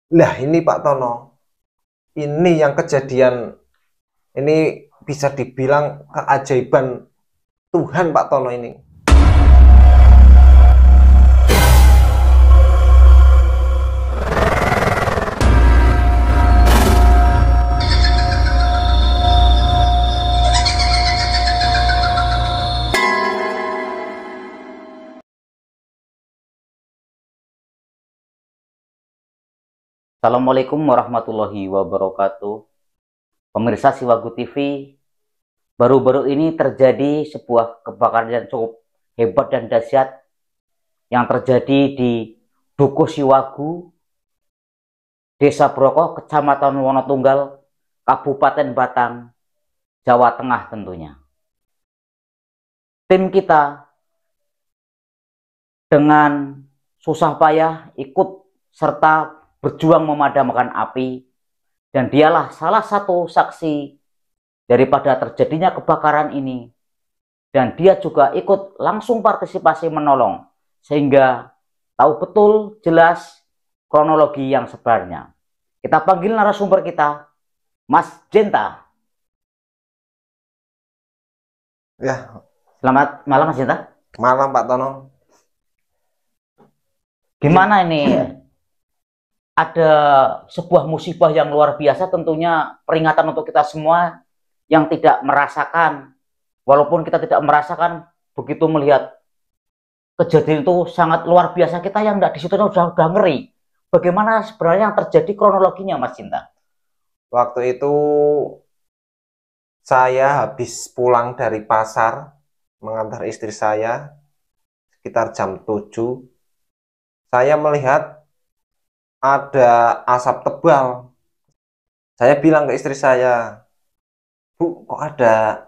Lah ini Pak Tono, ini yang kejadian ini bisa dibilang keajaiban Tuhan Pak Tono ini. Assalamualaikum warahmatullahi wabarakatuh. Pemirsa Siwagu TV, baru-baru ini terjadi sebuah kebakaran yang cukup hebat dan dahsyat yang terjadi di Dukuh Siwagu, Desa Brokoh, Kecamatan Wonotunggal, Kabupaten Batang, Jawa Tengah tentunya. Tim kita dengan susah payah ikut serta berjuang memadamkan api, dan dialah salah satu saksi daripada terjadinya kebakaran ini, dan dia juga ikut langsung partisipasi menolong sehingga tahu betul jelas kronologi yang sebenarnya. Kita panggil narasumber kita, Mas Jenta. Ya, Selamat malam Mas Jenta. malam Pak Tono. Gimana ini, ada sebuah musibah yang luar biasa, tentunya peringatan untuk kita semua yang tidak merasakan. Walaupun kita tidak merasakan, begitu melihat kejadian itu sangat luar biasa, kita yang tidak di situ udah ngeri. Bagaimana sebenarnya yang terjadi kronologinya, Mas Cinta? Waktu itu saya habis pulang dari pasar mengantar istri saya sekitar jam 7. Saya melihat ada asap tebal. Saya bilang ke istri saya, "Bu, kok ada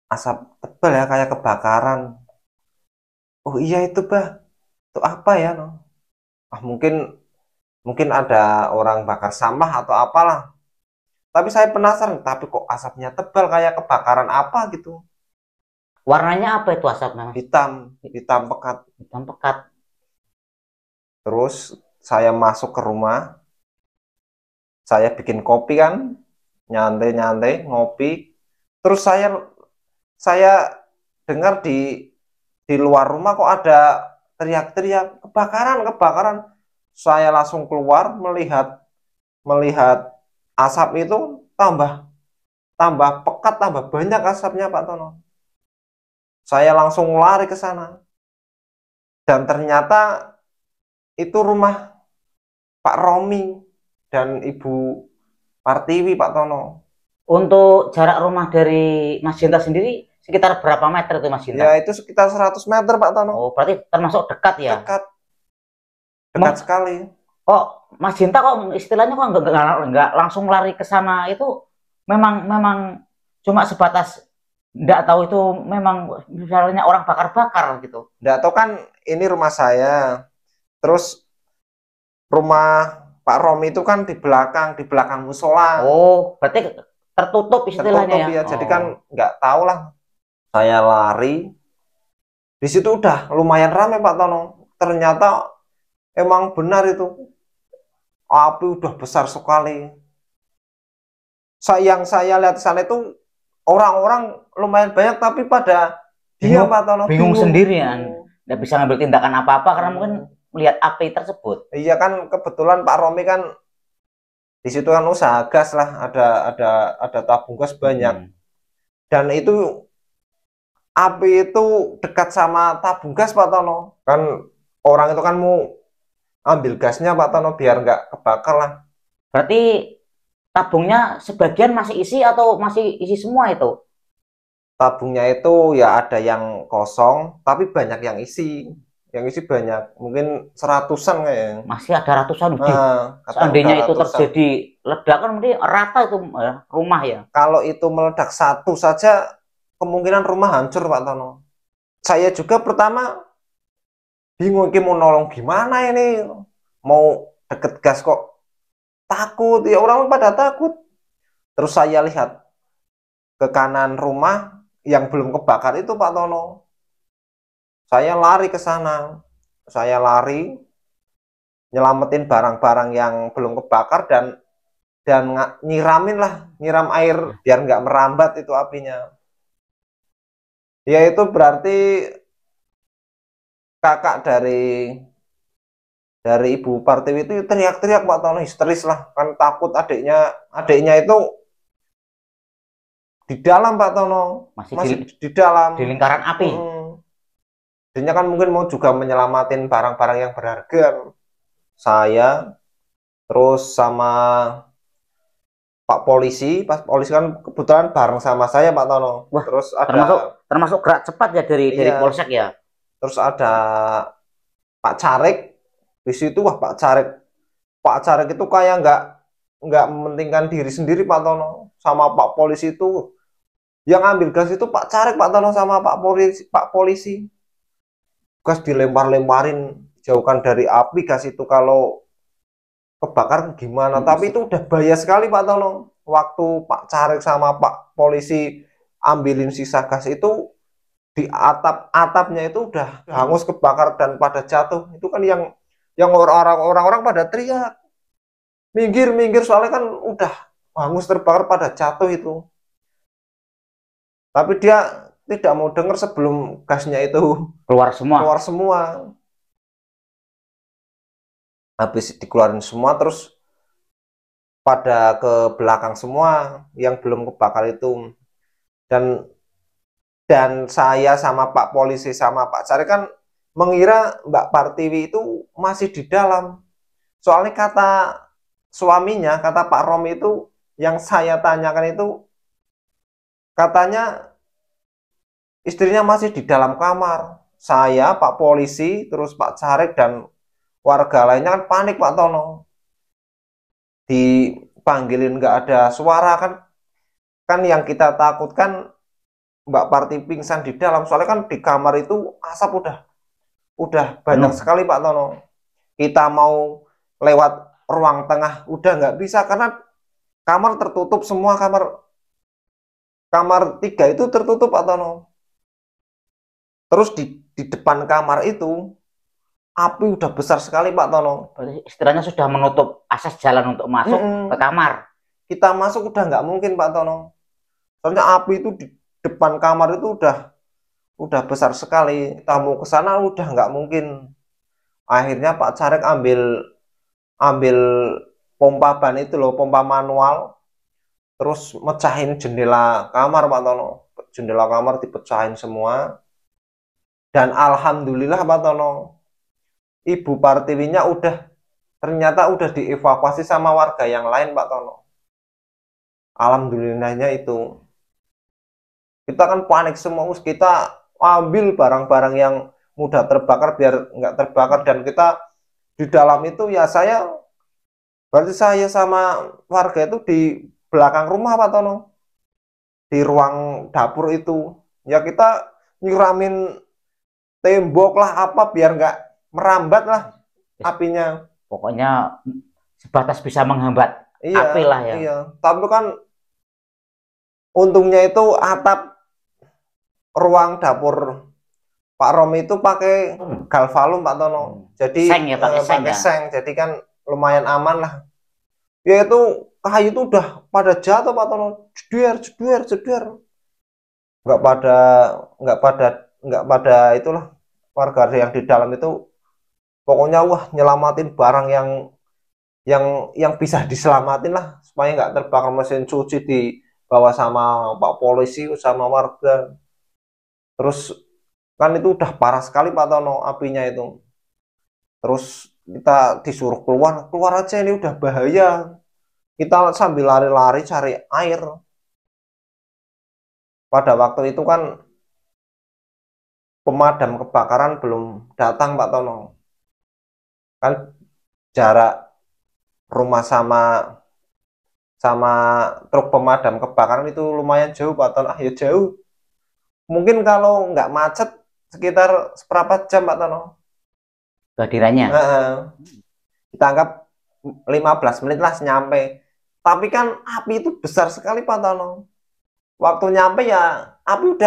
asap tebal ya kayak kebakaran?" "Oh iya itu, Bah. Itu apa ya, no?" "Ah, mungkin mungkin ada orang bakar sampah atau apalah." Tapi saya penasaran, tapi kok asapnya tebal kayak kebakaran apa gitu. Warnanya apa itu asapnya, Mas? Hitam, hitam pekat. Hitam pekat. Terus saya masuk ke rumah, saya bikin kopi kan, nyantai-nyantai, ngopi. Terus saya dengar di luar rumah kok ada teriak-teriak kebakaran, kebakaran. Saya langsung keluar melihat melihat asap itu tambah tambah pekat, tambah banyak asapnya Pak Tono. Saya langsung lari ke sana dan ternyata itu rumah Pak Romi dan Ibu Partiwi Pak Tono. Untuk jarak rumah dari Mas Cinta sendiri sekitar berapa meter itu, Mas Cinta? Ya itu sekitar 100 meter Pak Tono. Oh, berarti termasuk dekat ya? Dekat, dekat Emang sekali. kok Mas Cinta kok istilahnya kok nggak langsung lari ke sana, itu memang memang cuma sebatas nggak tahu itu memang misalnya orang bakar-bakar gitu. Nggak tahu kan ini rumah saya. Terus rumah Pak Romi itu kan di belakang musola. Oh, berarti tertutup istilahnya Tertutup ya. ya, jadi kan Oh, nggak tahu lah. Saya lari, di situ udah lumayan ramai Pak Tono. Ternyata emang benar itu, api udah besar sekali. Yang saya lihat di sana itu orang-orang lumayan banyak tapi pada diam bingung, Pak Tono, bingung bingung. sendirian, nggak bisa ngambil tindakan apa-apa karena mungkin melihat api tersebut. Iya kan kebetulan Pak Romi kan di situ kan usaha gas lah, ada tabung gas banyak. Hmm. Dan itu api itu dekat sama tabung gas Pak Tono. Kan orang itu kan mau ambil gasnya Pak Tono biar nggak kebakar lah. Berarti tabungnya sebagian masih isi atau masih isi semua itu? Tabungnya itu ya ada yang kosong, tapi banyak yang isi. Yang isi banyak, mungkin seratusan kayaknya. Masih ada ratusan lebih. Katanya udah Seandainya itu ratusan. terjadi ledakan, berarti rata itu rumah ya. Kalau itu meledak satu saja, kemungkinan rumah hancur Pak Tono. Saya juga pertama bingung, ini mau nolong gimana ini, mau deket gas kok takut, ya orang pada takut. Terus saya lihat ke kanan rumah yang belum kebakar itu Pak Tono. Saya lari ke sana, saya lari, nyelamatin barang-barang yang belum kebakar dan nyiramin lah, nyiram air biar nggak merambat itu apinya. Ya itu berarti kakak dari Ibu Partiwi itu teriak-teriak Pak Tono, histeris lah, kan takut adiknya itu di dalam Pak Tono, masih di dalam di lingkaran api. Adiknya kan mungkin mau juga menyelamatin barang-barang yang berharga. Saya terus sama Pak Polisi, pas polisi kan kebetulan bareng sama saya Pak Tono. Wah, terus ada termasuk gerak cepat ya dari polsek ya. Terus ada Pak Carik di situ. Wah, Pak Carik itu kayak nggak mementingkan diri sendiri Pak Tono. Sama Pak Polisi itu yang ambil gas itu Pak Carik Pak Tono sama Pak Polisi. Gas dilempar-lemparin, jauhkan dari api gas itu, kalau kebakar gimana. Tapi itu udah bahaya sekali Pak Tono. Waktu Pak Carik sama Pak Polisi ambilin sisa gas itu, di atapnya itu udah hangus kebakar dan pada jatuh. Itu kan yang orang-orang pada teriak, minggir soalnya kan udah hangus terbakar pada jatuh itu. Tapi dia tidak mau dengar sebelum gasnya itu keluar semua. Habis dikeluarin semua, terus pada ke belakang semua yang belum kebakar itu. Dan saya sama Pak Polisi sama Pak Cari kan mengira Mbak Partiwi itu masih di dalam. Soalnya kata suaminya, kata Pak Romi itu, yang saya tanyakan itu, katanya istrinya masih di dalam kamar. Saya, Pak Polisi, terus Pak Carik dan warga lainnya kan panik Pak Tono. Dipanggilin nggak ada suara kan yang kita takutkan Mbak Parti pingsan di dalam. Soalnya kan di kamar itu asap udah banyak sekali Pak Tono. Kita mau lewat ruang tengah udah nggak bisa karena kamar tertutup semua. Kamar 3 itu tertutup Pak Tono. Terus di depan kamar itu api udah besar sekali Pak Tono. Istilahnya sudah menutup akses jalan untuk masuk ke kamar. Kita masuk udah nggak mungkin Pak Tono. Soalnya api itu di depan kamar itu udah besar sekali. Kita mau ke sana udah nggak mungkin. Akhirnya Pak Carik ambil pompa ban itu loh, pompa manual. Terus mecahin jendela kamar Pak Tono. Jendela kamar dipecahin semua. Dan alhamdulillah Pak Tono, Ibu Partiwinya ternyata udah dievakuasi sama warga yang lain Pak Tono. Alhamdulillahnya itu. Kita kan panik semua, kita ambil barang-barang yang mudah terbakar biar nggak terbakar. Dan kita di dalam itu ya berarti saya sama warga itu di belakang rumah Pak Tono. Di ruang dapur itu. Ya kita nyiramin tembok lah apa biar nggak merambat lah apinya. Pokoknya sebatas bisa menghambat api lah ya. Iya. Tapi kan untungnya itu atap ruang dapur Pak Romi itu pakai galvalum Pak Tono. Jadi seng ya, pakai seng. Jadi kan lumayan aman lah. Ya itu kayu itu udah pada jatuh Pak Tono. Jeder. Nggak pada itulah, warga yang di dalam itu pokoknya wah nyelamatin barang yang bisa diselamatin lah supaya nggak terbakar. Mesin cuci dibawa sama Pak Polisi sama warga. Terus kan itu udah parah sekali Pak Tono apinya itu. Terus kita disuruh keluar aja, ini udah bahaya. Kita sambil lari-lari cari air. Pada waktu itu kan pemadam kebakaran belum datang Pak Tono. Kan jarak rumah sama truk pemadam kebakaran itu lumayan jauh Pak Tono. Ya jauh. Mungkin kalau nggak macet sekitar seperempat jam Pak Tono kehadirannya. Kita anggap 15 menit lah nyampe. Tapi kan api itu besar sekali Pak Tono. Waktu nyampe ya api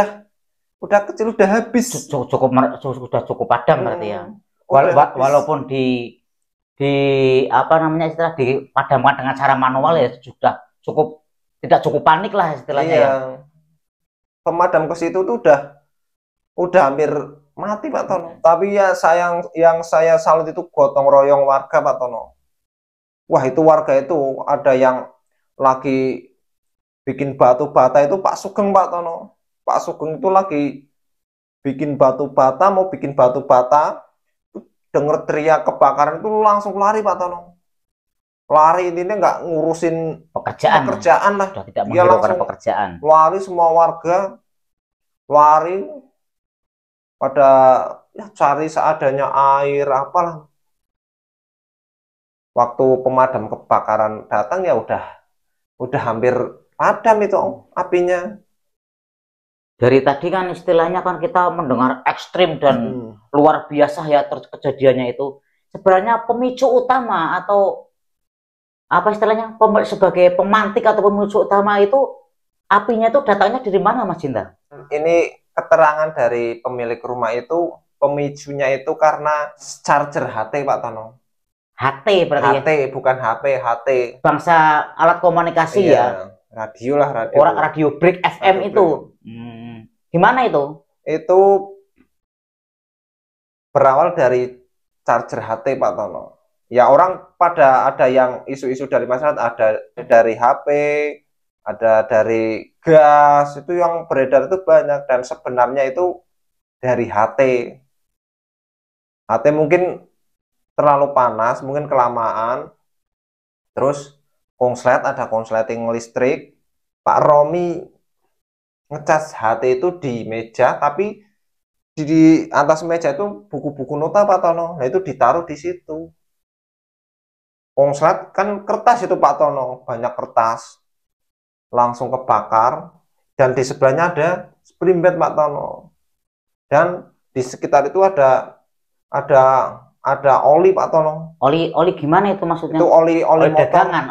udah kecil, udah habis. Sudah cukup padam berarti ya. Walaupun di di apa namanya istilah dipadamkan dengan cara manual ya sudah cukup, tidak cukup panik lah istilahnya Iya, ya. pemadam ke situ tuh udah hampir mati Pak Tono. Tapi ya sayang, yang saya salut itu gotong royong warga Pak Tono. Wah, itu warga itu ada yang lagi bikin batu bata, itu Pak Sugeng Pak Tono. Pak Sugeng itu lagi bikin batu bata, mau bikin batu bata, denger teriak kebakaran itu langsung lari Pak Tono. Lari, intinya nggak ngurusin pekerjaan lah. Sudah tidak Dia menghiraukan langsung pekerjaan. lari, semua warga lari pada ya, cari seadanya air apalah. Waktu pemadam kebakaran datang ya udah hampir padam itu apinya. Dari tadi kan istilahnya kan kita mendengar ekstrim dan luar biasa ya kejadiannya itu. Sebenarnya pemicu utama atau apa istilahnya sebagai pemantik atau pemicu utama itu apinya itu datangnya dari mana Mas Cinta? Ini keterangan dari pemilik rumah itu pemicunya itu karena charger HT Pak Tono. HT berarti HT ya? Bukan HP, HT. Bangsa alat komunikasi iya, ya. Radio lah, radio. Orang radio break FM radio itu. Gimana itu? Itu berawal dari charger HT Pak Tono. Ya orang pada ada yang isu-isu dari masyarakat, ada dari HP, ada dari gas, itu yang beredar itu banyak, dan sebenarnya itu dari HT. HT mungkin terlalu panas, mungkin kelamaan, terus ada konsleting listrik. Pak Romi ngecas HT itu di meja, tapi di atas meja itu buku-buku nota Pak Tono. Nah itu ditaruh di situ. Konslet kan kertas itu Pak Tono, banyak kertas, langsung kebakar. Dan di sebelahnya ada spring bed Pak Tono. Dan di sekitar itu ada oli Pak Tono. Oli gimana itu maksudnya? Itu oli motor. Dagangan.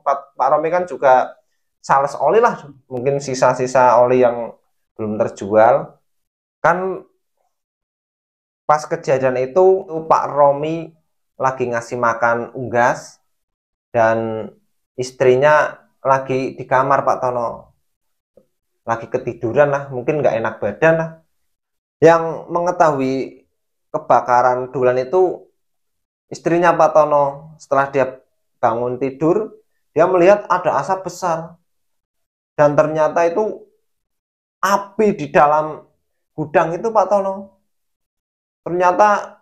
Pak Romi kan juga sales oli lah, mungkin sisa-sisa oli yang belum terjual. Kan pas kejadian itu Pak Romi lagi ngasih makan unggas dan istrinya lagi di kamar Pak Tono, lagi ketiduran lah, mungkin nggak enak badan lah. Yang mengetahui kebakaran duluan itu istrinya Pak Tono. Setelah dia bangun tidur, dia melihat ada asap besar, dan ternyata itu api di dalam gudang itu Pak Tono. Ternyata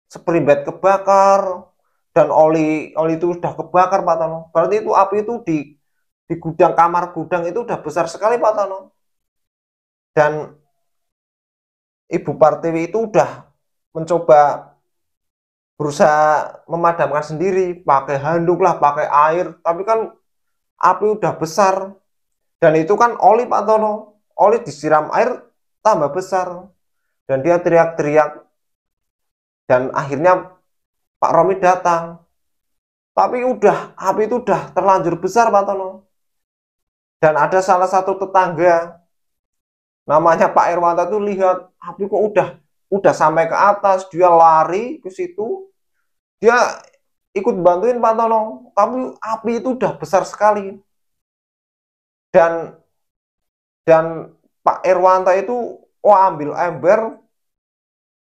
spring bed kebakar dan oli itu sudah kebakar Pak Tono. Berarti itu api itu di gudang, kamar gudang itu udah besar sekali Pak Tono. Dan Ibu Partiwi itu udah mencoba berusaha memadamkan sendiri, pakai handuk lah, pakai air, tapi kan api udah besar. Dan itu kan oli Pak Tono, oli disiram air tambah besar. Dan dia teriak-teriak, dan akhirnya Pak Romi datang. Tapi api itu udah terlanjur besar Pak Tono. Dan ada salah satu tetangga, namanya Pak Irwanto, itu lihat api kok udah sampai ke atas. Dia lari ke situ, dia ikut bantuin Pak Tono, tapi api itu udah besar sekali. Dan Pak Irwanto itu ambil ember,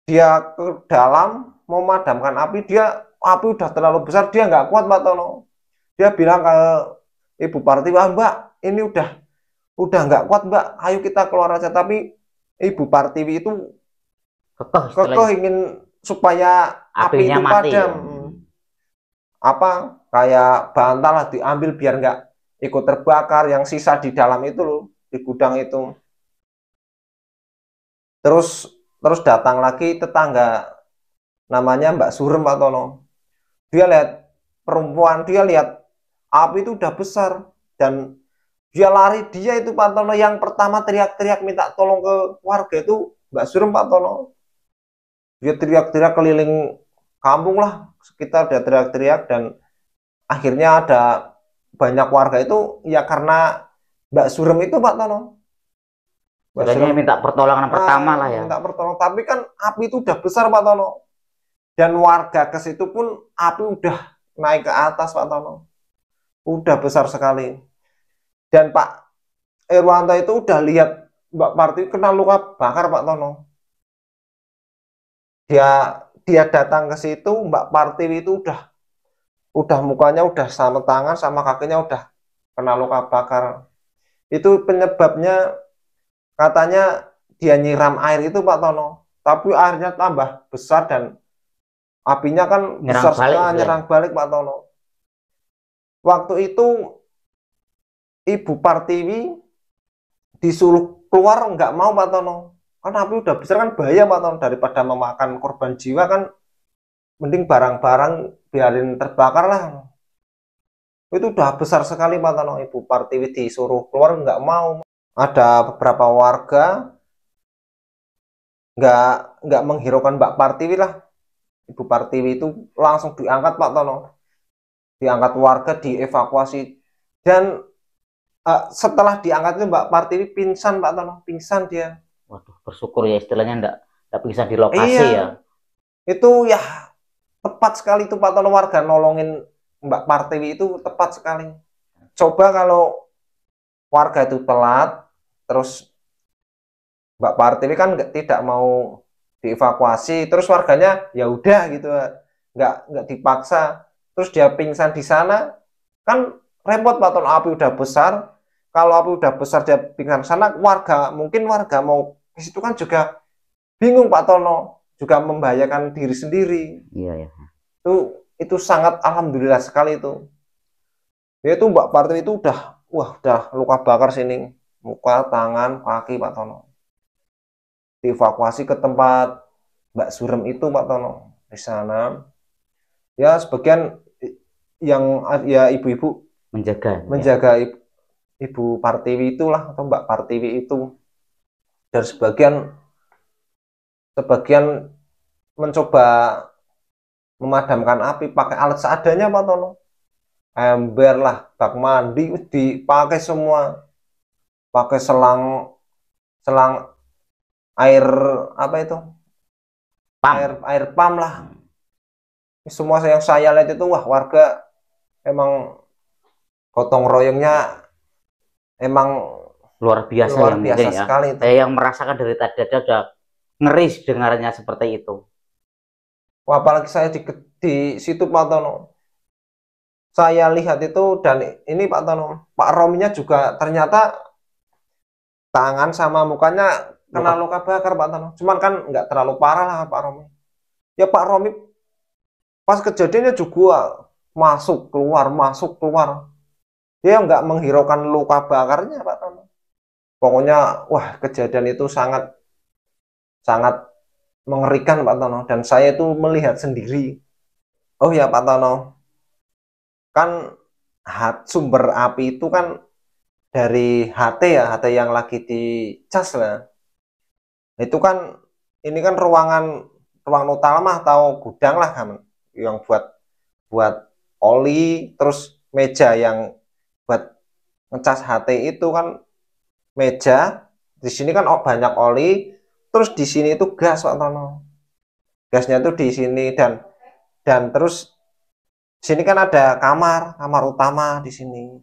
dia ke dalam mau memadamkan api. Api udah terlalu besar, dia nggak kuat Pak Tono. Dia bilang ke Ibu Partiwi, Mbak, ini udah nggak kuat Mbak, ayo kita keluar aja. Tapi Ibu Partiwi itu kekeh ingin supaya api itu padam. Apa kayak bantal lah diambil biar nggak ikut terbakar yang sisa di dalam itu loh, di gudang itu. Terus datang lagi tetangga, namanya Mbak Surem Pak Tono. Dia lihat perempuan, dia lihat api itu udah besar, dan dia lari. Dia itu Pak Tono yang pertama teriak-teriak minta tolong ke warga itu Mbak Surem Pak Tono. Dia teriak-teriak keliling kampung lah, sekitar dia teriak-teriak, dan akhirnya ada banyak warga itu ya karena Mbak Surem itu Pak Tono. Makanya minta pertolongan pertama lah ya. Minta pertolongan, tapi kan api itu udah besar Pak Tono. Dan warga ke situ pun api udah naik ke atas Pak Tono. Udah besar sekali. Dan Pak Irwanto itu udah lihat Mbak Partiwi kena luka bakar Pak Tono. Dia datang ke situ, Mbak Partiwi itu udah mukanya udah sama tangan sama kakinya udah kena luka bakar. Itu penyebabnya katanya dia nyiram air itu Pak Tono. Tapi airnya tambah besar dan apinya kan besar sekali, nyerang balik Pak Tono. Waktu itu Ibu Partiwi disuruh keluar nggak mau Pak Tono. Karena api udah besar kan bahaya Pak Tono, daripada memakan korban jiwa kan mending barang-barang biarin terbakar lah. Itu udah besar sekali Pak Tono. Ibu Partiwi disuruh keluar nggak mau. Ada beberapa warga nggak menghiraukan Mbak Partiwi lah. Ibu Partiwi itu langsung diangkat Pak Tono, diangkat warga, dievakuasi. Dan setelah diangkat itu Mbak Partiwi pingsan Pak Tono, pingsan dia. Waduh, bersyukur ya istilahnya enggak pingsan di lokasi ya. Itu ya tepat sekali itu Pak Tono, warga nolongin Mbak Partiwi itu tepat sekali. Coba kalau warga itu telat, terus Mbak Partiwi kan tidak mau dievakuasi, terus warganya ya udah gitu, nggak dipaksa, terus dia pingsan di sana, kan repot Pak Tono. Api udah besar, kalau api udah besar dia pingsan di sana, mungkin warga mau ke situ kan juga bingung Pak Tono, juga membahayakan diri sendiri. Iya ya. Itu sangat alhamdulillah sekali itu. Yaitu Mbak Partiwi itu udah luka bakar sini, muka, tangan, kaki Pak Tono. Dievakuasi ke tempat Mbak Surem itu Pak Tono. Di sana ya sebagian yang ya ibu-ibu menjaga ya. Ibu Partiwi itulah, atau Mbak Partiwi itu. Dan sebagian mencoba memadamkan api pakai alat seadanya Pak Tono. Ember lah, bak mandi dipakai semua, pakai selang air apa itu, air pam lah. Semua yang saya lihat itu warga emang gotong royongnya emang luar biasa sekali. Saya yang merasakan dari tadi aja udah ngeri dengarnya seperti itu. Wah, apalagi saya di situ Pak Tono. Saya lihat itu, dan ini Pak Tono, Pak Rominya juga ternyata tangan sama mukanya kena luka bakar Pak Tono. Cuman kan nggak terlalu parah lah Pak Romi. Ya Pak Romi pas kejadiannya juga masuk keluar. Dia nggak menghiraukan luka bakarnya Pak Tono. Pokoknya kejadian itu sangat mengerikan Pak Tono, dan saya itu melihat sendiri. Oh ya Pak Tono, kan sumber api itu kan dari HT ya, HT yang lagi dicas lah. Itu kan ini kan ruang utama atau gudang lah kan, yang buat oli, terus meja yang buat ngecas HT itu kan meja. Di sini kan banyak oli, terus di sini itu gas Pak Tono. Gasnya itu di sini, dan terus sini kan ada kamar utama di sini,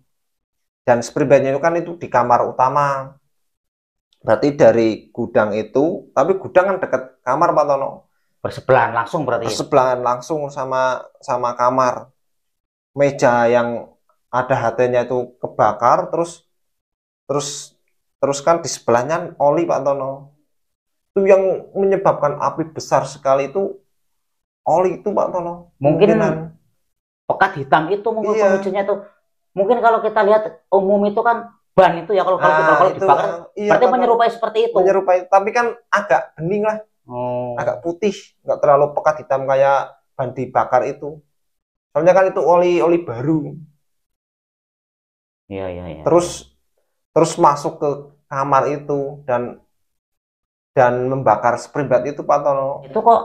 dan spray bednya itu kan itu di kamar utama. Berarti dari gudang itu, tapi gudang kan dekat kamar Pak Tono. Bersebelahan langsung berarti. Bersebelahan langsung sama kamar. Meja yang ada HT-nya itu kebakar, terus kan di sebelahnya oli Pak Tono. Itu yang menyebabkan api besar sekali itu oli itu Pak Tono. Mungkin pekat hitam itu mungkin pemicunya itu. Mungkin kalau kita lihat umum itu kan ban itu ya, kalau dibakar berarti menyerupai seperti itu. Menyerupai, tapi kan agak bening lah. Agak putih, nggak terlalu pekat hitam kayak ban dibakar itu. Soalnya kan itu oli baru. Iya. Terus masuk ke kamar itu dan membakar springbat itu Pak Tono. Itu kok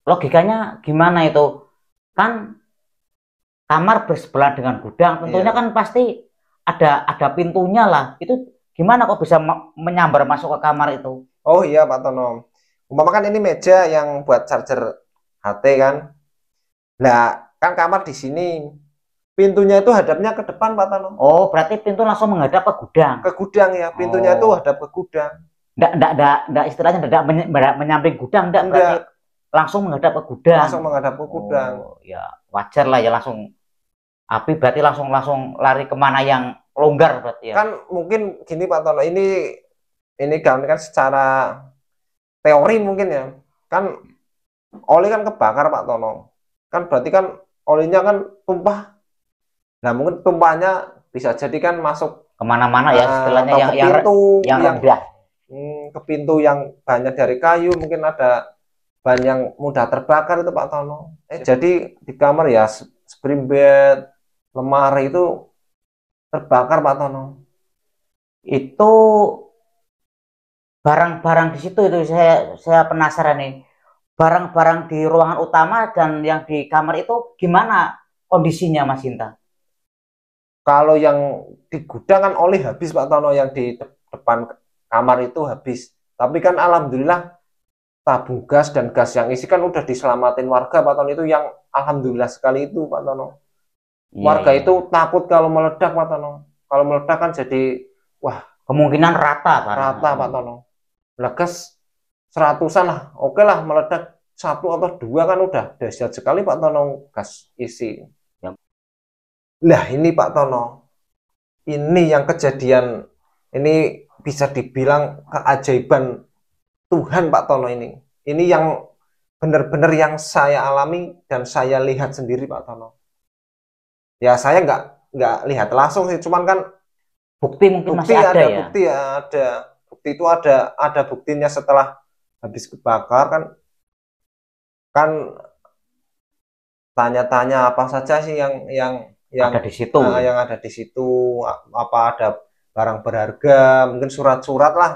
logikanya gimana itu? Kan kamar bersebelahan dengan gudang, tentunya kan pasti ada pintunya lah. Itu gimana kok bisa menyambar masuk ke kamar itu? Oh iya Pak Tono. Umpama kan ini meja yang buat charger HT kan. Nah, kan kamar di sini. Pintunya itu hadapnya ke depan, Pak Tono. Oh, berarti pintu langsung menghadap ke gudang. Ke gudang ya, pintunya itu hadap ke gudang. Enggak istilahnya enggak menyamping gudang, enggak berarti langsung menghadap ke gudang. Langsung menghadap ke gudang. Ya, wajar lah ya, langsung api berarti langsung lari kemana yang longgar berarti ya. Kan mungkin gini Pak Tono, ini kan secara teori mungkin ya. Kan oli kan kebakar Pak Tono. Kan berarti kan olinya kan tumpah. Nah, mungkin tumpahnya bisa jadi kan masuk kemana-mana ya istilahnya, yang rendah. Ke pintu yang banyak dari kayu, mungkin ada bahan yang mudah terbakar itu Pak Tono. Jadi di kamar ya spring bed, lemari itu terbakar Pak Tono. Itu barang-barang di situ itu saya penasaran nih. Barang-barang di ruangan utama dan yang di kamar itu gimana kondisinya Mas Hinta? Kalau yang di gudang kan oli habis Pak Tono, yang di depan kamar itu habis. Tapi kan alhamdulillah tabung gas dan gas yang isi kan udah diselamatin warga Pak Tono, itu yang alhamdulillah sekali itu Pak Tono. Warga itu takut kalau meledak Pak Tono. Kalau meledak kan jadi wah, kemungkinan rata kan? Rata Pak Tono. Legas 100-an lah. Oke lah, meledak 1 atau 2 kan udah dahsyat sekali Pak Tono, gas isi. Nah ini Pak Tono, ini yang kejadian, ini bisa dibilang keajaiban Tuhan Pak Tono ini. Ini yang benar-benar yang saya alami dan saya lihat sendiri Pak Tono. Ya saya nggak lihat langsung sih, cuman kan bukti mungkin masih ada ya. Bukti ya ada. Bukti itu ada buktinya setelah habis kebakar kan tanya-tanya apa saja sih yang ada di situ. Yang ada di situ, apa ada barang berharga, mungkin surat-surat lah.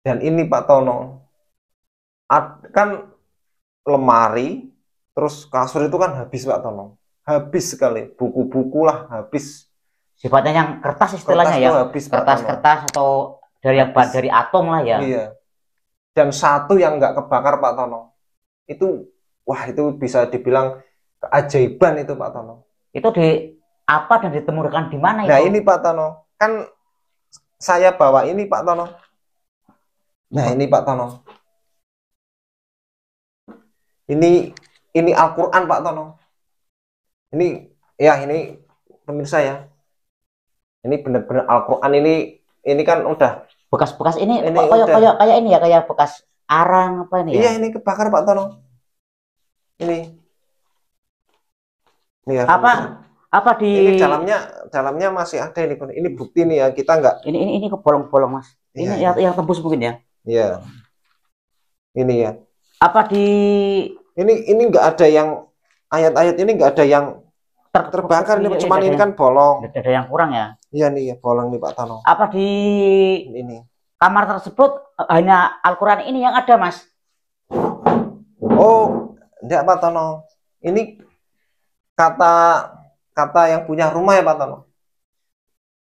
Dan ini Pak Tono, kan lemari, terus kasur itu kan habis Pak Tono, habis sekali, buku-buku lah habis. Sifatnya yang kertas istilahnya ya, kertas-kertas atau dari yang dari atom lah ya. Iya. Dan satu yang nggak kebakar Pak Tono, itu wah itu bisa dibilang keajaiban itu Pak Tono. Itu di apa dan ditemukan di mana itu? Nah ini Pak Tono, kan saya bawa ini Pak Tono. Nah ini Pak Tono. Ini Al-Quran Pak Tono. Ini pemirsa ya. Ini benar-benar Al-Quran, ini kan udah bekas-bekas ini kayak ini ya, kayak bekas arang apa ini ya? Iya, ini kebakar Pak Tono. Ini ya, apa di ini dalamnya masih ada ini. Ini bukti nih ya, kita nggak ini ke bolong-bolong Mas. Ini iya. yang tembus mungkin ya. Iya. Ini ya. Apa di ini nggak ada yang ayat-ayat ini nggak ada yang terbakar ini, cuman ini kan bolong. Ada yang kurang ya. Iya nih ya, bolong nih Pak Tono. Apa di ini kamar tersebut hanya Al-Quran ini yang ada Mas? Oh, enggak Pak Tono. Ini kata yang punya rumah ya Pak Tono.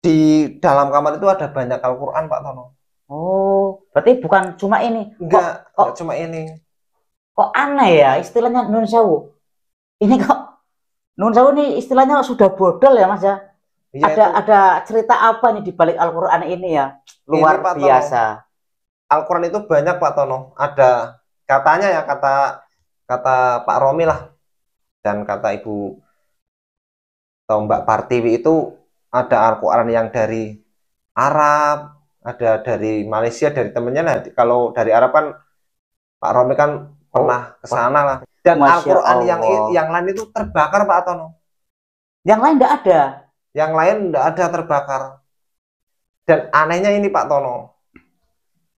Di dalam kamar itu ada banyak Al-Quran Pak Tono. Oh, berarti bukan cuma ini. Enggak cuma ini. Kok aneh ya istilahnya Nun Sewu. Ini kok Nun Sewu ini istilahnya sudah bodol ya Mas ya. Ya ada cerita apa nih di balik Al-Quran ini ya? Luar biasa. Al-Quran itu banyak Pak Tono. Ada katanya ya, kata Pak Romi lah dan kata Ibu atau Mbak Partiwi, itu ada Al-Quran yang dari Arab, ada dari Malaysia, dari temennya. Nah, kalau dari Arab kan Pak Romi kan pernah ke sana lah. Dan Al-Quran yang lain itu terbakar Pak Tono. Yang lain enggak ada. Yang lain enggak ada terbakar. Dan anehnya ini Pak Tono.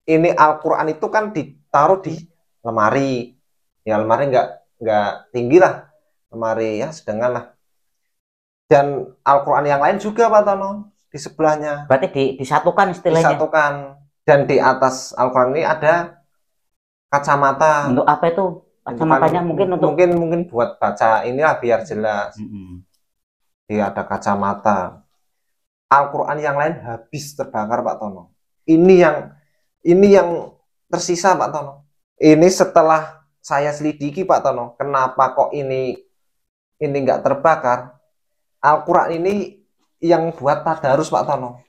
Ini Al-Quran itu kan ditaruh di lemari. Ya lemari enggak tinggi lah. Lemari ya sedangkan lah. Dan Al-Quran yang lain juga Pak Tono di sebelahnya. Berarti disatukan istilahnya. Disatukan. Dan di atas Al-Quran ini ada kacamata. Untuk apa itu? Kacamatanya mungkin buat baca inilah biar jelas. Dia ada kacamata. Al-Quran yang lain habis terbakar Pak Tono. Ini yang tersisa Pak Tono. Ini setelah saya selidiki Pak Tono, kenapa kok ini nggak terbakar? Al-Quran ini yang buat tadarus Pak Tono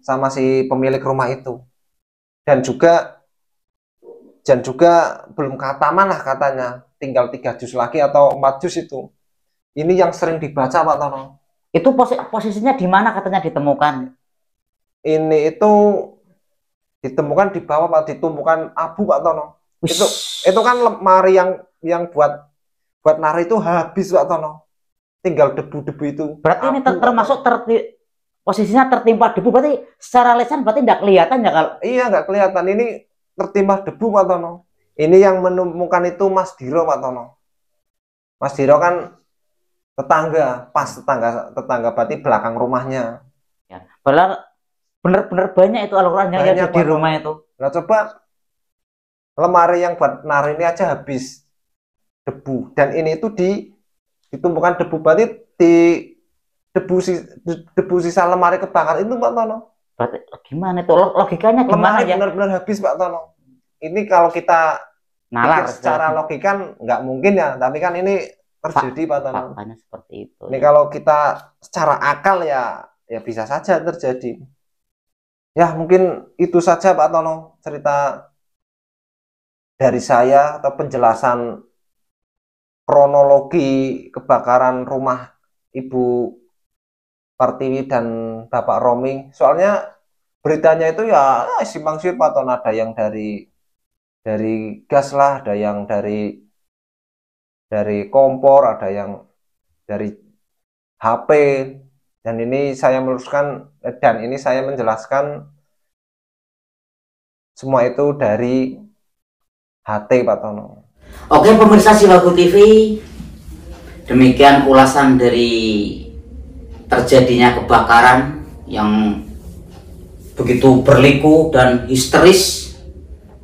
sama si pemilik rumah itu, dan juga belum khataman lah katanya, tinggal 3 juz lagi atau 4 juz itu. Ini yang sering dibaca Pak Tono. Itu posisinya di mana katanya ditemukan? Ini itu ditemukan di bawah Pak, ditumpukan abu Pak Tono. Itu kan lemari yang buat nari itu habis Pak Tono. Tinggal debu-debu itu. Berarti ini termasuk posisinya tertimpa debu, berarti secara lisan berarti tidak kelihatan ya kalau? Iya, nggak kelihatan, ini tertimpa debu Pak Tono. Ini yang menemukan itu Mas Diro Pak Tono. Mas Diro kan tetangga berarti belakang rumahnya. Ya, benar-benar banyak itu Al-Quran yang ada di rumah itu. Nah, coba lemari yang buat nari ini aja habis debu, dan ini itu ditumpukan debu, berarti di debu sisa lemari kebakar itu Pak Tono. Berarti gimana itu logikanya gimana ya? Benar-benar habis Pak Tono. Ini kalau kita nalar secara logika nggak mungkin ya, tapi kan ini terjadi Pak Tono. Faktanya seperti itu. Ini kalau kita secara akal ya bisa saja terjadi. Ya mungkin itu saja Pak Tono cerita dari saya atau penjelasan kronologi kebakaran rumah Ibu Pertiwi dan Bapak Romi. Soalnya beritanya itu ya simpang siur Pak Tono, ada yang dari gas lah, ada yang dari kompor, ada yang dari HP, dan ini saya meluruskan dan ini saya menjelaskan semua itu dari HT Pak Tono. Oke pemirsa Siwaku TV, demikian ulasan dari terjadinya kebakaran yang begitu berliku dan histeris,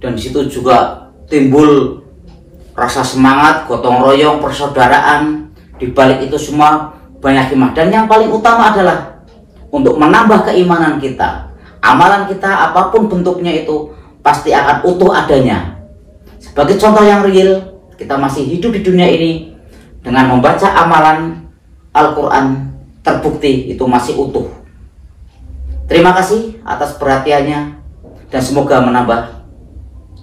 dan disitu juga timbul rasa semangat, gotong royong, persaudaraan. Di balik itu semua banyak hikmah, dan yang paling utama adalah untuk menambah keimanan kita. Amalan kita apapun bentuknya itu pasti akan utuh adanya. Sebagai contoh yang real, kita masih hidup di dunia ini dengan membaca amalan Al-Quran, terbukti itu masih utuh. Terima kasih atas perhatiannya, dan semoga menambah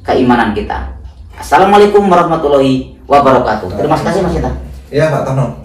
keimanan kita. Assalamualaikum warahmatullahi wabarakatuh. Terima kasih Mas Sinta. Iya Pak Tono.